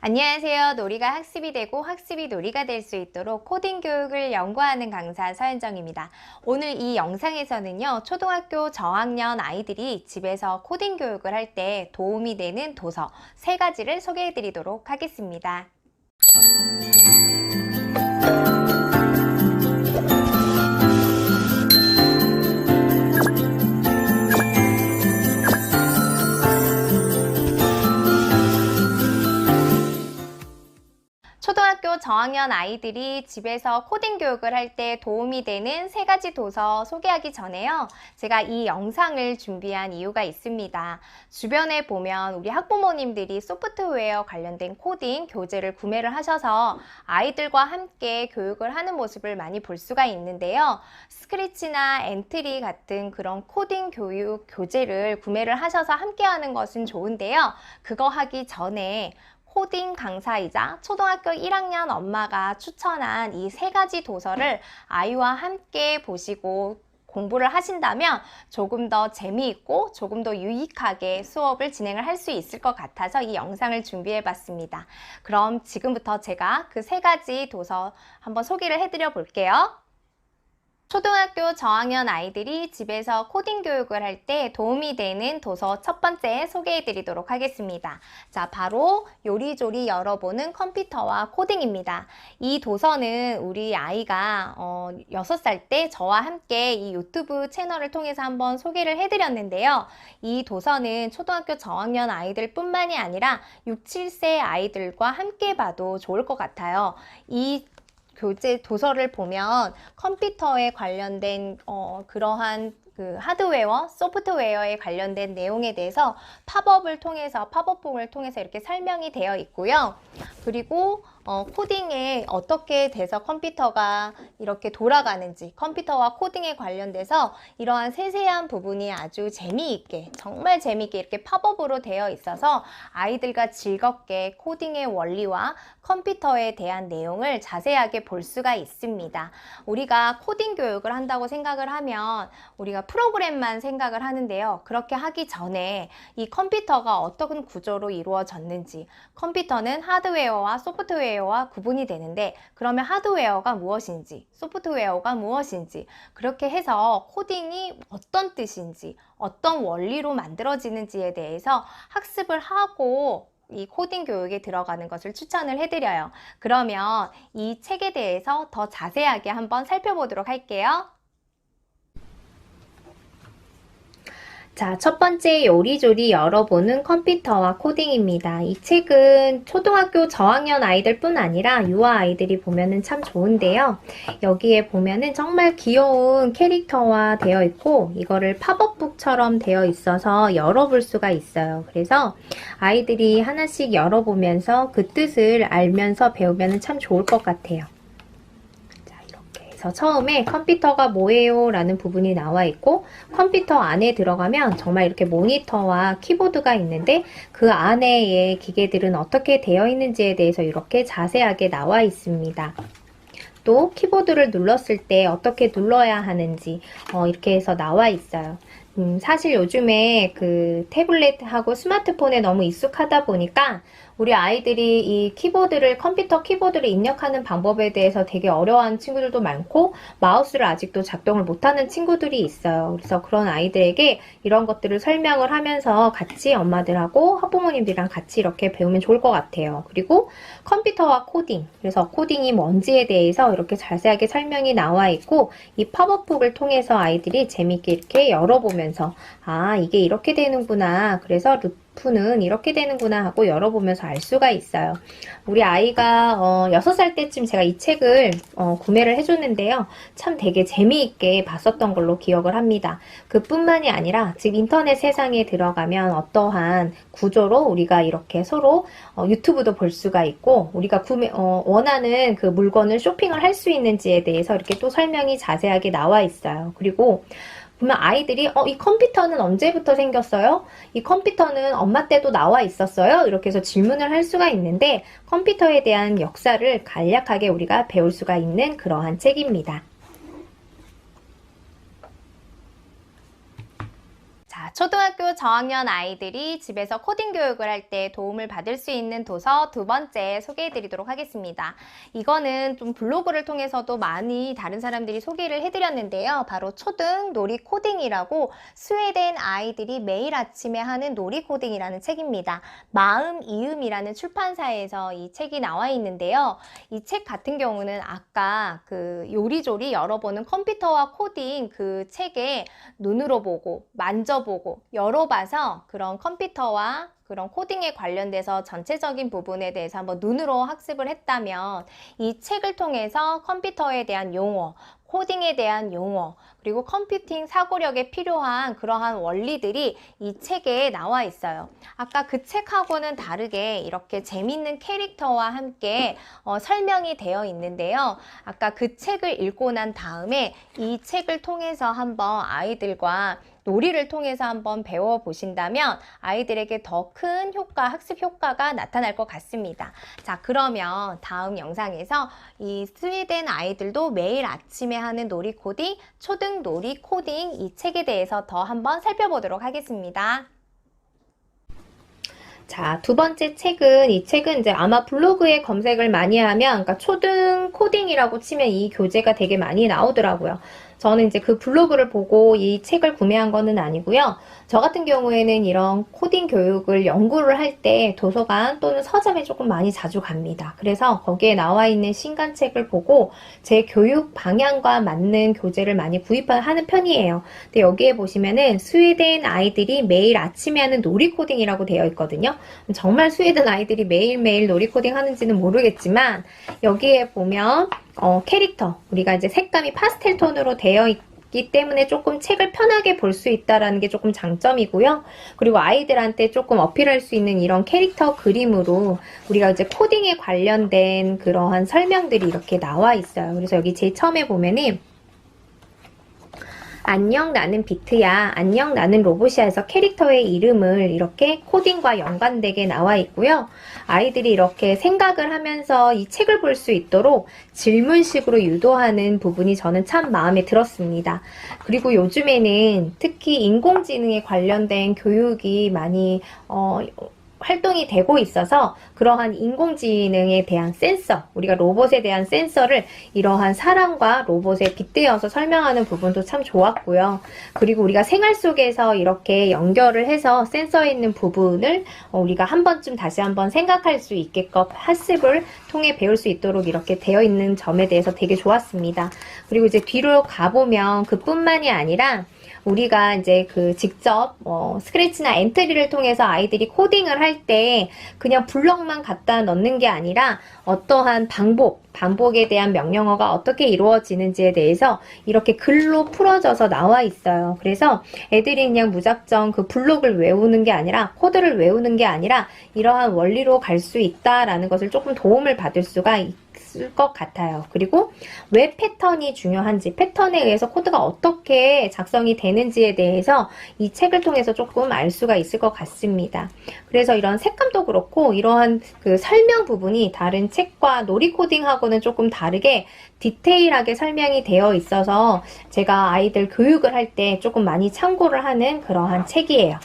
안녕하세요. 놀이가 학습이 되고 학습이 놀이가 될 수 있도록 코딩 교육을 연구하는 강사 서현정입니다. 오늘 이 영상에서는요, 초등학교 저학년 아이들이 집에서 코딩 교육을 할 때 도움이 되는 도서 3가지를 소개해 드리도록 하겠습니다. 초등학교 저학년 아이들이 집에서 코딩 교육을 할 때 도움이 되는 3가지 도서 소개하기 전에요. 제가 이 영상을 준비한 이유가 있습니다. 주변에 보면 우리 학부모님들이 소프트웨어 관련된 코딩 교재를 구매를 하셔서 아이들과 함께 교육을 하는 모습을 많이 볼 수가 있는데요. 스크래치나 엔트리 같은 그런 코딩 교육 교재를 구매를 하셔서 함께 하는 것은 좋은데요. 그거 하기 전에 코딩 강사이자 초등학교 1학년 엄마가 추천한 이 3가지 도서를 아이와 함께 보시고 공부를 하신다면 조금 더 재미있고 조금 더 유익하게 수업을 진행을 할 수 있을 것 같아서 이 영상을 준비해 봤습니다. 그럼 지금부터 제가 그 3가지 도서 한번 소개를 해드려 볼게요. 초등학교 저학년 아이들이 집에서 코딩 교육을 할 때 도움이 되는 도서 첫 번째 소개해 드리도록 하겠습니다. 자, 바로 요리조리 열어보는 컴퓨터와 코딩입니다. 이 도서는 우리 아이가 6살 때 저와 함께 이 유튜브 채널을 통해서 한번 소개를 해드렸는데요. 이 도서는 초등학교 저학년 아이들 뿐만이 아니라 6, 7세 아이들과 함께 봐도 좋을 것 같아요. 이 교재 도서를 보면 컴퓨터에 관련된 그러한 그 하드웨어, 소프트웨어에 관련된 내용에 대해서 팝업북을 통해서 이렇게 설명이 되어 있고요. 그리고 코딩에 어떻게 돼서 컴퓨터가 이렇게 돌아가는지, 컴퓨터와 코딩에 관련돼서 이러한 세세한 부분이 아주 재미있게, 정말 재미있게 이렇게 팝업으로 되어 있어서 아이들과 즐겁게 코딩의 원리와 컴퓨터에 대한 내용을 자세하게 볼 수가 있습니다. 우리가 코딩 교육을 한다고 생각을 하면 우리가 프로그램만 생각을 하는데요. 그렇게 하기 전에 이 컴퓨터가 어떤 구조로 이루어졌는지, 컴퓨터는 하드웨어와 소프트웨어와 구분이 되는데, 그러면 하드웨어가 무엇인지, 소프트웨어가 무엇인지, 그렇게 해서 코딩이 어떤 뜻인지, 어떤 원리로 만들어지는지에 대해서 학습을 하고 이 코딩 교육에 들어가는 것을 추천을 해드려요. 그러면 이 책에 대해서 더 자세하게 한번 살펴보도록 할게요. 자, 첫 번째 요리조리 열어보는 컴퓨터와 코딩입니다. 이 책은 초등학교 저학년 아이들뿐 아니라 유아 아이들이 보면은 참 좋은데요. 여기에 보면은 정말 귀여운 캐릭터화 되어 있고 이거를 팝업북처럼 되어 있어서 열어볼 수가 있어요. 그래서 아이들이 하나씩 열어보면서 그 뜻을 알면서 배우면은 참 좋을 것 같아요. 처음에 컴퓨터가 뭐예요? 라는 부분이 나와 있고 컴퓨터 안에 들어가면 정말 이렇게 모니터와 키보드가 있는데 그 안에의 기계들은 어떻게 되어 있는지에 대해서 이렇게 자세하게 나와 있습니다. 또 키보드를 눌렀을 때 어떻게 눌러야 하는지 이렇게 해서 나와 있어요. 사실 요즘에 그 태블릿하고 스마트폰에 너무 익숙하다 보니까 우리 아이들이 이 컴퓨터 키보드를 입력하는 방법에 대해서 되게 어려워하는 친구들도 많고 마우스를 아직도 작동을 못하는 친구들이 있어요. 그래서 그런 아이들에게 이런 것들을 설명을 하면서 같이 엄마들하고 학부모님들이랑 같이 이렇게 배우면 좋을 것 같아요. 그리고 컴퓨터와 코딩, 그래서 코딩이 뭔지에 대해서 이렇게 자세하게 설명이 나와 있고 이 팝업북을 통해서 아이들이 재밌게 이렇게 열어보면서 아, 이게 이렇게 되는구나. 그래서 루프는 이렇게 되는구나 하고 열어보면서 알 수가 있어요. 우리 아이가 6살 때쯤 제가 이 책을 구매를 해줬는데요. 참 되게 재미있게 봤었던 걸로 기억을 합니다. 그뿐만이 아니라 지금 인터넷 세상에 들어가면 어떠한 구조로 우리가 이렇게 서로 유튜브도 볼 수가 있고 우리가 원하는 그 물건을 쇼핑을 할 수 있는지에 대해서 이렇게 또 설명이 자세하게 나와 있어요. 그리고 보면 아이들이 이 컴퓨터는 언제부터 생겼어요? 이 컴퓨터는 엄마 때도 나와 있었어요? 이렇게 해서 질문을 할 수가 있는데 컴퓨터에 대한 역사를 간략하게 우리가 배울 수가 있는 그러한 책입니다. 초등학교 저학년 아이들이 집에서 코딩 교육을 할 때 도움을 받을 수 있는 도서 두 번째 소개해 드리도록 하겠습니다. 이거는 좀 블로그를 통해서도 많이 다른 사람들이 소개를 해드렸는데요. 바로 초등 놀이 코딩이라고 스웨덴 아이들이 매일 아침에 하는 놀이 코딩이라는 책입니다. 마음 이음이라는 출판사에서 이 책이 나와 있는데요. 이 책 같은 경우는 아까 그 요리조리 열어보는 컴퓨터와 코딩 그 책에 눈으로 보고 만져보고 열어봐서 그런 컴퓨터와 그런 코딩에 관련돼서 전체적인 부분에 대해서 한번 눈으로 학습을 했다면 이 책을 통해서 컴퓨터에 대한 용어, 코딩에 대한 용어, 그리고 컴퓨팅 사고력에 필요한 그러한 원리들이 이 책에 나와 있어요. 아까 그 책하고는 다르게 이렇게 재밌는 캐릭터와 함께 설명이 되어 있는데요. 아까 그 책을 읽고 난 다음에 이 책을 통해서 한번 아이들과 놀이를 통해서 한번 배워보신다면 아이들에게 더 큰 효과, 학습 효과가 나타날 것 같습니다. 자, 그러면 다음 영상에서 이 스웨덴 아이들도 매일 아침에 하는 놀이 코딩, 초등 놀이 코딩 이 책에 대해서 더 한번 살펴보도록 하겠습니다. 자, 두 번째 책은, 이 책은 이제 아마 블로그에 검색을 많이 하면, 그러니까 초등 코딩이라고 치면 이 교재가 되게 많이 나오더라고요. 저는 이제 그 블로그를 보고 이 책을 구매한 거는 아니고요. 저 같은 경우에는 이런 코딩 교육을 연구를 할 때 도서관 또는 서점에 조금 많이 자주 갑니다. 그래서 거기에 나와 있는 신간책을 보고 제 교육 방향과 맞는 교재를 많이 구입하는 편이에요. 근데 여기에 보시면은 스웨덴 아이들이 매일 아침에 하는 놀이 코딩이라고 되어 있거든요. 정말 스웨덴 아이들이 매일매일 놀이 코딩 하는지는 모르겠지만 여기에 보면 캐릭터, 우리가 이제 색감이 파스텔 톤으로 되어 있기 때문에 조금 책을 편하게 볼 수 있다라는 게 조금 장점이고요. 그리고 아이들한테 조금 어필할 수 있는 이런 캐릭터 그림으로 우리가 이제 코딩에 관련된 그러한 설명들이 이렇게 나와 있어요. 그래서 여기 제일 처음에 보면은 안녕 나는 비트야, 안녕 나는 로봇이야 해서 캐릭터의 이름을 이렇게 코딩과 연관되게 나와 있고요. 아이들이 이렇게 생각을 하면서 이 책을 볼 수 있도록 질문식으로 유도하는 부분이 저는 참 마음에 들었습니다. 그리고 요즘에는 특히 인공지능에 관련된 교육이 많이 활동이 되고 있어서 그러한 인공지능에 대한 센서, 우리가 로봇에 대한 센서를 이러한 사람과 로봇에 빗대어서 설명하는 부분도 참 좋았고요. 그리고 우리가 생활 속에서 이렇게 연결을 해서 센서에 있는 부분을 우리가 한 번쯤 다시 한번 생각할 수 있게끔 학습을 통해 배울 수 있도록 이렇게 되어 있는 점에 대해서 되게 좋았습니다. 그리고 이제 뒤로 가보면 그뿐만이 아니라 우리가 이제 그 직접 스크래치나 엔트리를 통해서 아이들이 코딩을 할 때 그냥 블럭만 갖다 넣는 게 아니라 어떠한 반복에 대한 명령어가 어떻게 이루어지는지에 대해서 이렇게 글로 풀어져서 나와 있어요. 그래서 애들이 그냥 무작정 그 블록을 외우는 게 아니라 코드를 외우는 게 아니라 이러한 원리로 갈 수 있다라는 것을 조금 도움을 받을 수가 있을 것 같아요. 그리고 왜 패턴이 중요한지, 패턴에 의해서 코드가 어떻게 작성이 되는지에 대해서 이 책을 통해서 조금 알 수가 있을 것 같습니다. 그래서 이런 색감도 그렇고 이러한 그 설명 부분이 다른 책과 놀이 코딩하고는 조금 다르게 디테일하게 설명이 되어 있어서 제가 아이들 교육을 할 때 조금 많이 참고를 하는 그러한 책이에요.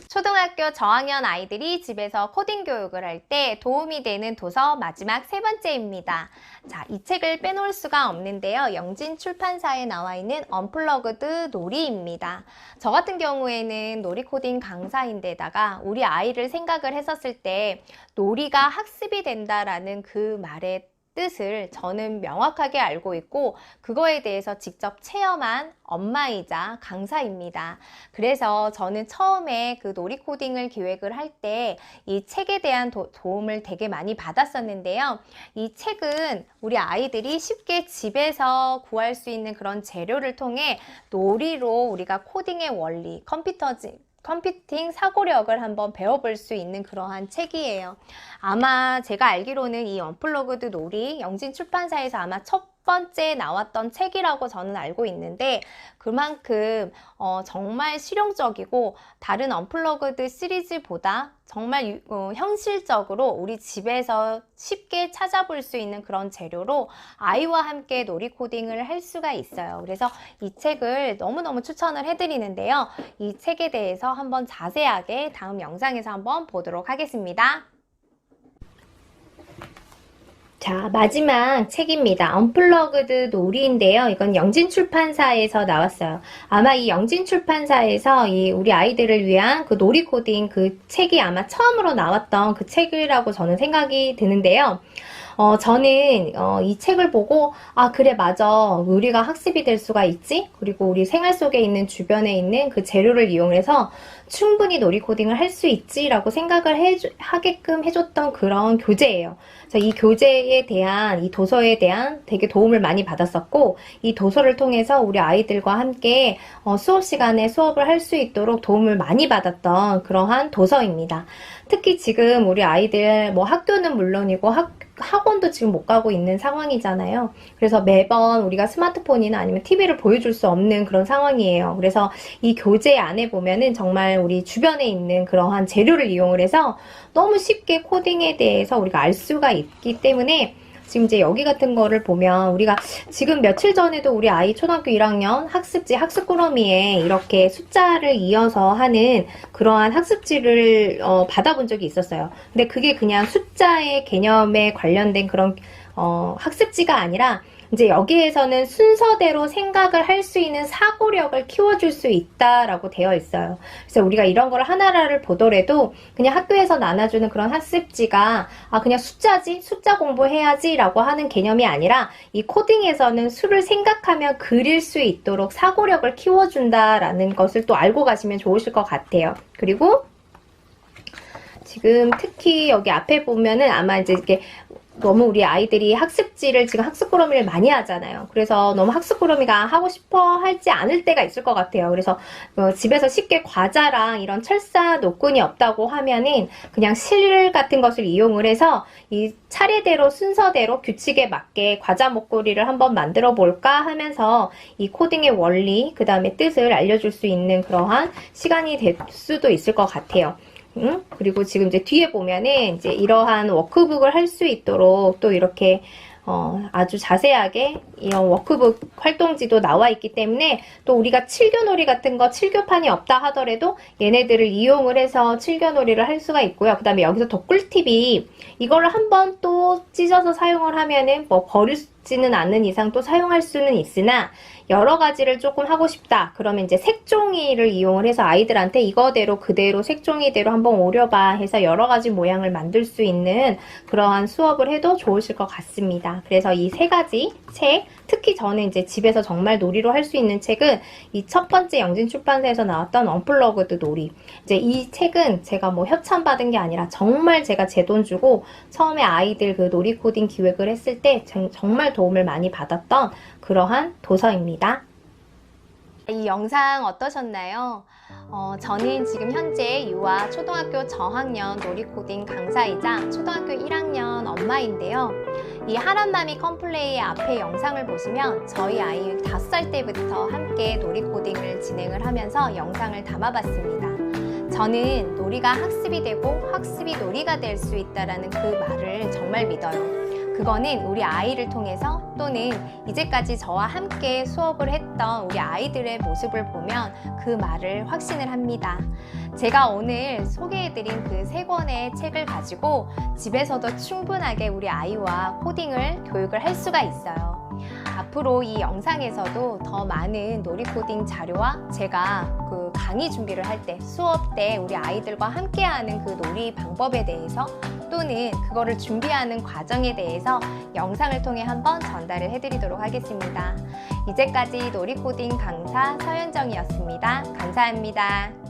초등학교 저학년 아이들이 집에서 코딩 교육을 할 때 도움이 되는 도서 마지막 세 번째입니다. 자, 이 책을 빼놓을 수가 없는데요. 영진 출판사에 나와 있는 언플러그드 놀이입니다. 저 같은 경우에는 놀이 코딩 강사인데다가 우리 아이를 생각을 했었을 때 놀이가 학습이 된다라는 그 말에 뜻을 저는 명확하게 알고 있고 그거에 대해서 직접 체험한 엄마이자 강사입니다. 그래서 저는 처음에 그 놀이 코딩을 기획을 할 때 이 책에 대한 도움을 되게 많이 받았었는데요. 이 책은 우리 아이들이 쉽게 집에서 구할 수 있는 그런 재료를 통해 놀이로 우리가 코딩의 원리, 컴퓨팅 사고력을 한번 배워볼 수 있는 그러한 책이에요. 아마 제가 알기로는 이 언플러그드 놀이 영진 출판사에서 아마 첫 번째 나왔던 책이라고 저는 알고 있는데 그만큼 정말 실용적이고 다른 언플러그드 시리즈보다 정말 현실적으로 우리 집에서 쉽게 찾아볼 수 있는 그런 재료로 아이와 함께 놀이 코딩을 할 수가 있어요. 그래서 이 책을 너무너무 추천을 해드리는데요. 이 책에 대해서 한번 자세하게 다음 영상에서 한번 보도록 하겠습니다. 자, 마지막 책입니다. 언플러그드 놀이인데요. 이건 영진출판사에서 나왔어요. 아마 이 영진출판사에서 우리 아이들을 위한 그 놀이 코딩 그 책이 아마 처음으로 나왔던 그 책이라고 저는 생각이 드는데요. 저는 이 책을 보고 그래 맞아, 놀이가 학습이 될 수가 있지? 그리고 우리 생활 속에 있는 주변에 있는 그 재료를 이용해서 충분히 놀이 코딩을 할 수 있지 라고 생각을 하게끔 해줬던 그런 교재예요. 그래서 이 교재에 대한, 이 도서에 대한 되게 도움을 많이 받았었고, 이 도서를 통해서 우리 아이들과 함께 수업 시간에 수업을 할 수 있도록 도움을 많이 받았던 그러한 도서입니다. 특히 지금 우리 아이들 뭐 학교는 물론이고 학원도 지금 못 가고 있는 상황이잖아요. 그래서 매번 우리가 스마트폰이나 아니면 TV를 보여줄 수 없는 그런 상황이에요. 그래서 이 교재 안에 보면은 정말 우리 주변에 있는 그러한 재료를 이용을 해서 너무 쉽게 코딩에 대해서 우리가 알 수가 있기 때문에 지금 이제 여기 같은 거를 보면 우리가 지금 며칠 전에도 우리 아이 초등학교 1학년 학습지 학습꾸러미에 이렇게 숫자를 이어서 하는 그러한 학습지를 받아본 적이 있었어요. 근데 그게 그냥 숫자의 개념에 관련된 그런 학습지가 아니라 이제 여기에서는 순서대로 생각을 할 수 있는 사고력을 키워줄 수 있다라고 되어 있어요. 그래서 우리가 이런 걸 하나를 보더라도 그냥 학교에서 나눠주는 그런 학습지가 그냥 숫자지? 숫자 공부해야지 라고 하는 개념이 아니라 이 코딩에서는 수를 생각하며 그릴 수 있도록 사고력을 키워준다라는 것을 또 알고 가시면 좋으실 것 같아요. 그리고 지금 특히 여기 앞에 보면은 아마 이제 이렇게 너무 우리 아이들이 학습지를 지금 학습꾸러미를 많이 하잖아요. 그래서 너무 학습꾸러미가 하고 싶어 하지 않을 때가 있을 것 같아요. 그래서 집에서 쉽게 과자랑 이런 철사 노끈이 없다고 하면은 그냥 실 같은 것을 이용을 해서 이 차례대로 순서대로 규칙에 맞게 과자 목걸이를 한번 만들어 볼까 하면서 이 코딩의 원리, 그 다음에 뜻을 알려줄 수 있는 그러한 시간이 될 수도 있을 것 같아요. 그리고 지금 이제 뒤에 보면은 이제 이러한 워크북을 할 수 있도록 또 이렇게 아주 자세하게 이런 워크북 활동지도 나와 있기 때문에 또 우리가 칠교놀이 같은 거 칠교판이 없다 하더라도 얘네들을 이용을 해서 칠교놀이를 할 수가 있고요. 그 다음에 여기서 더 꿀팁이 이걸 한번 또 찢어서 사용을 하면은 뭐 버리지는 않는 이상 또 사용할 수는 있으나 여러 가지를 조금 하고 싶다. 그러면 이제 색종이를 이용을 해서 아이들한테 이거대로 그대로 색종이대로 한번 오려봐 해서 여러 가지 모양을 만들 수 있는 그러한 수업을 해도 좋으실 것 같습니다. 그래서 이 세 가지 책, 특히 저는 이제 집에서 정말 놀이로 할 수 있는 책은 이 첫 번째 영진출판사에서 나왔던 언플러그드 놀이. 이제 이 책은 제가 뭐 협찬받은 게 아니라 정말 제가 제 돈 주고 처음에 아이들 그 놀이 코딩 기획을 했을 때 정말 도움을 많이 받았던 그러한 도서입니다. 이 영상 어떠셨나요? 저는 지금 현재 유아 초등학교 저학년 놀이코딩 강사이자 초등학교 1학년 엄마인데요. 이 하란마미 컴플레이의 앞에 영상을 보시면 저희 아이 5살 때부터 함께 놀이코딩을 진행을 하면서 영상을 담아봤습니다. 저는 놀이가 학습이 되고 학습이 놀이가 될 수 있다는 그 말을 정말 믿어요. 그거는 우리 아이를 통해서 또는 이제까지 저와 함께 수업을 했던 우리 아이들의 모습을 보면 그 말을 확신을 합니다. 제가 오늘 소개해드린 그 3권의 책을 가지고 집에서도 충분하게 우리 아이와 코딩을 교육을 할 수가 있어요. 앞으로 이 영상에서도 더 많은 놀이 코딩 자료와 제가 그 강의 준비를 할 때 수업 때 우리 아이들과 함께하는 그 놀이 방법에 대해서 또는 그거를 준비하는 과정에 대해서 영상을 통해 한번 전달을 해드리도록 하겠습니다. 이제까지 놀이 코딩 강사 서윤정이었습니다. 감사합니다.